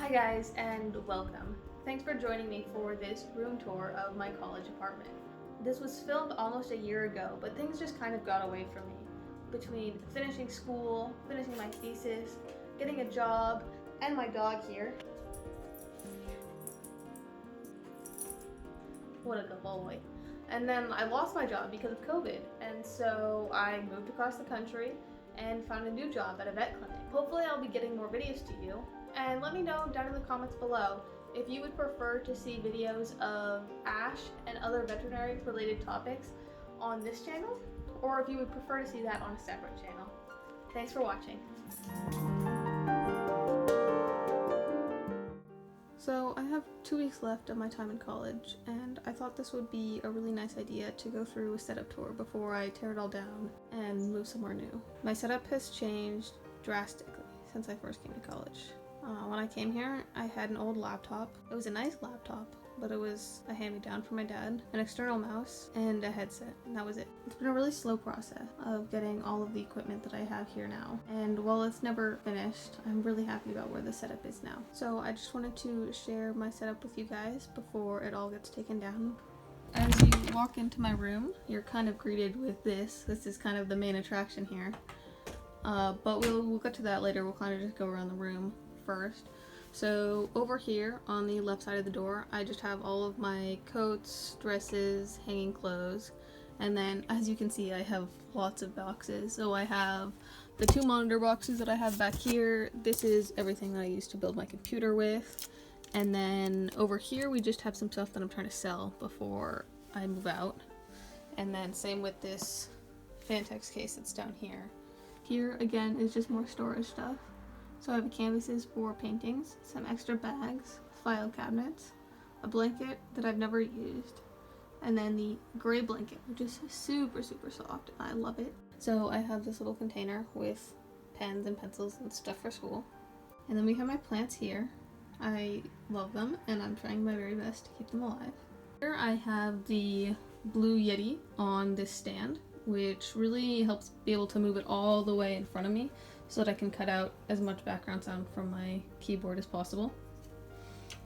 Hi guys, and welcome. Thanks for joining me for this room tour of my college apartment. This was filmed almost a year ago, but things just kind of got away from me. Between finishing school, finishing my thesis, getting a job, and my dog here. What a good boy. And then I lost my job because of COVID, and so I moved across the country and found a new job at a vet clinic. Hopefully I'll be getting more videos to you, and let me know down in the comments below if you would prefer to see videos of Ash and other veterinary related topics on this channel, or if you would prefer to see that on a separate channel. Thanks for watching. So I have 2 weeks left of my time in college, and I thought this would be a really nice idea to go through a setup tour before I tear it all down and move somewhere new. My setup has changed drastically since I first came to college. When I came here, I had an old laptop. It was a nice laptop, but it was a hand-me-down from my dad, an external mouse, and a headset, and that was it. It's been a really slow process of getting all of the equipment that I have here now, and while it's never finished, I'm really happy about where the setup is now. So I just wanted to share my setup with you guys before it all gets taken down. As you walk into my room, you're kind of greeted with this. This is kind of the main attraction here, but we'll get to that later. We'll kind of just go around the room first. So over here on the left side of the door, I just have all of my coats, dresses, hanging clothes, and then as you can see, I have lots of boxes. So I have the 2 monitor boxes that I have back here. This is everything that I used to build my computer with. And then over here we just have some stuff that I'm trying to sell before I move out. And then same with this Fantex case that's down here. Here again is just more storage stuff. So I have canvases for paintings, some extra bags, file cabinets, a blanket that I've never used, and then the gray blanket, which is super soft. I love it. So I have this little container with pens and pencils and stuff for school. And then we have my plants here. I love them, and I'm trying my very best to keep them alive. Here I have the Blue Yeti on this stand, which really helps be able to move it all the way in front of me so that I can cut out as much background sound from my keyboard as possible.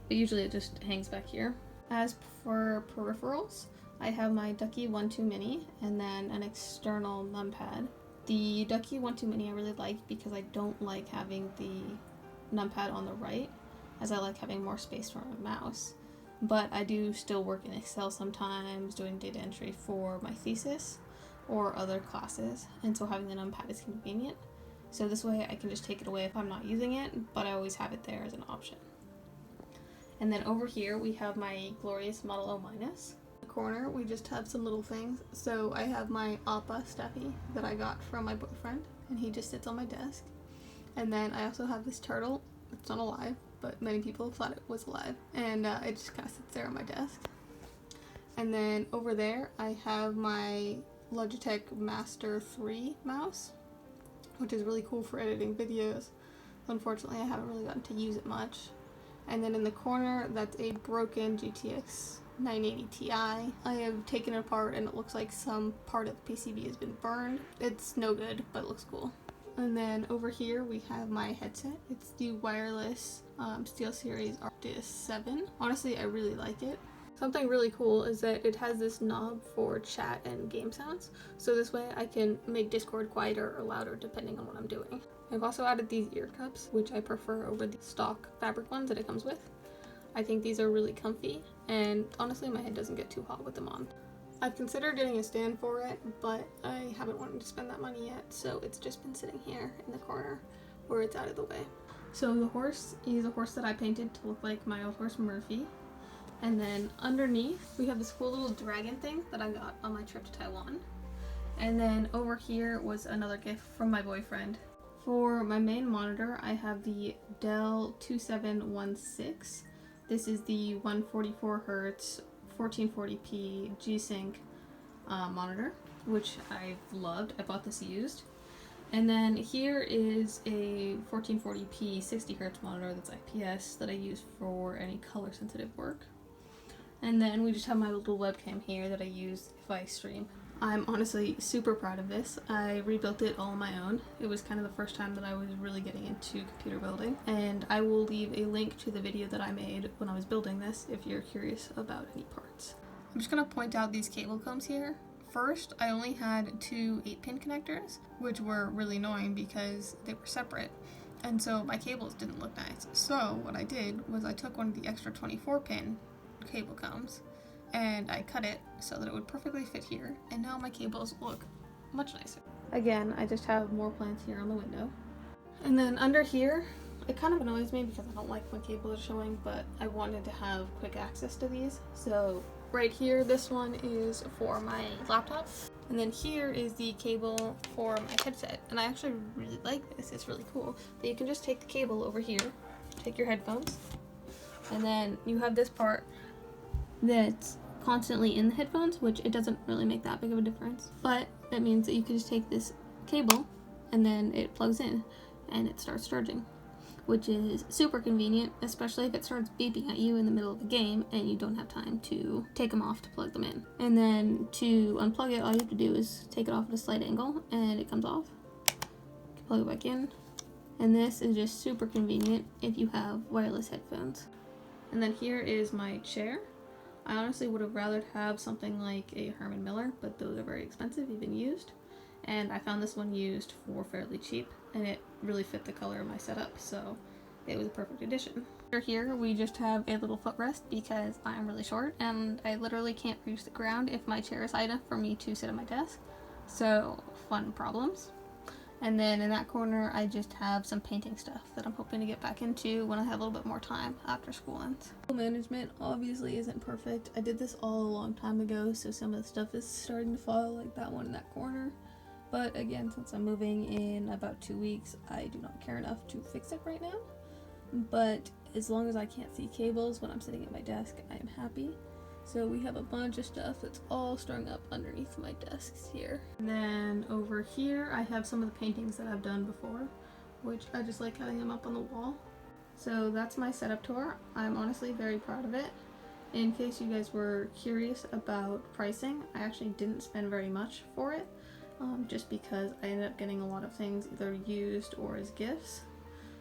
But usually it just hangs back here. As for peripherals, I have my Ducky 1-2 Mini and then an external numpad. The Ducky 1-2 Mini I really like because I don't like having the numpad on the right, as I like having more space for my mouse. But I do still work in Excel sometimes, doing data entry for my thesis or other classes, and so having the numpad is convenient. So this way I can just take it away if I'm not using it, but I always have it there as an option. And then over here we have my glorious Model O-. In the corner we just have some little things. So I have my Appa Steffi that I got from my boyfriend, and he just sits on my desk. And then I also have this turtle. It's not alive, but many people thought it was alive, and it just kind of sits there on my desk. And then over there I have my Logitech Master 3 mouse, which is really cool for editing videos. Unfortunately, I haven't really gotten to use it much. And then in the corner, that's a broken GTX 980 Ti. I have taken it apart and it looks like some part of the PCB has been burned. It's no good, but it looks cool. And then over here we have my headset. It's the wireless SteelSeries Arctis 7. Honestly, I really like it. Something really cool is that it has this knob for chat and game sounds, so this way I can make Discord quieter or louder depending on what I'm doing. I've also added these ear cups, which I prefer over the stock fabric ones that it comes with. I think these are really comfy, and honestly my head doesn't get too hot with them on. I've considered getting a stand for it, but I haven't wanted to spend that money yet, so it's just been sitting here in the corner where it's out of the way. So the horse is a horse that I painted to look like my old horse Murphy. And then underneath, we have this cool little dragon thing that I got on my trip to Taiwan. And then over here was another gift from my boyfriend. For my main monitor, I have the Dell 2716. This is the 144Hz 1440p G-Sync monitor, which I've loved. I bought this used. And then here is a 1440p 60Hz monitor that's IPS that I use for any color sensitive work. And then we just have my little webcam here that I use if I stream. I'm honestly super proud of this. I rebuilt it all on my own. It was kind of the first time that I was really getting into computer building, and I will leave a link to the video that I made when I was building this if you're curious about any parts. I'm just going to point out these cable combs here. First, I only had two 8-pin connectors, which were really annoying because they were separate, and so my cables didn't look nice. So what I did was I took one of the extra 24-pin cable combs and I cut it so that it would perfectly fit here, and now my cables look much nicer. Again, I just have more plants here on the window. And then under here, it kind of annoys me because I don't like when cables are showing, but I wanted to have quick access to these. So right here, this one is for my laptop, and then here is the cable for my headset. And I actually really like this, it's really cool. But you can just take the cable over here, take your headphones, and then you have this part that's constantly in the headphones, which it doesn't really make that big of a difference, but that means that you can just take this cable and then it plugs in and it starts charging, which is super convenient, especially if it starts beeping at you in the middle of a game and you don't have time to take them off to plug them in. And then to unplug it, all you have to do is take it off at a slight angle and it comes off. Plug it back in, and this is just super convenient if you have wireless headphones. And then here is my chair. I honestly would have rather have something like a Herman Miller, but those are very expensive, even used. And I found this one used for fairly cheap, and it really fit the color of my setup, so it was a perfect addition. Here we just have a little footrest because I'm really short and I literally can't reach the ground if my chair is high enough for me to sit at my desk. So fun problems. And then in that corner, I just have some painting stuff that I'm hoping to get back into when I have a little bit more time after school ends. Management obviously isn't perfect. I did this all a long time ago, so some of the stuff is starting to fall, like that one in that corner. But again, since I'm moving in about 2 weeks, I do not care enough to fix it right now. But as long as I can't see cables when I'm sitting at my desk, I am happy. So we have a bunch of stuff that's all strung up underneath my desks here. And then over here, I have some of the paintings that I've done before, which I just like having them up on the wall. So that's my setup tour. I'm honestly very proud of it. In case you guys were curious about pricing, I actually didn't spend very much for it, just because I ended up getting a lot of things either used or as gifts.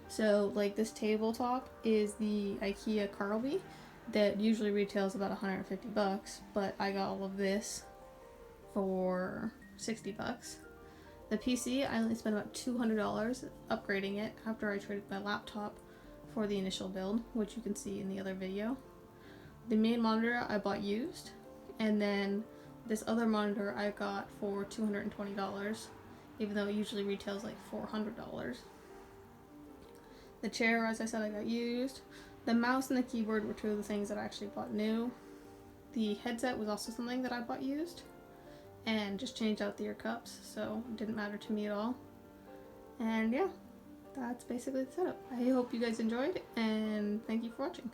So like this tabletop is the Ikea Karlby that usually retails about 150 bucks, but I got all of this for 60 bucks. The PC, I only spent about $200 upgrading it after I traded my laptop for the initial build, which you can see in the other video. The main monitor I bought used, and then this other monitor I got for $220, even though it usually retails like $400. The chair, as I said, I got used. The mouse and the keyboard were two of the things that I actually bought new. The headset was also something that I bought used, and just changed out the ear cups, so it didn't matter to me at all. And yeah, that's basically the setup. I hope you guys enjoyed, and thank you for watching.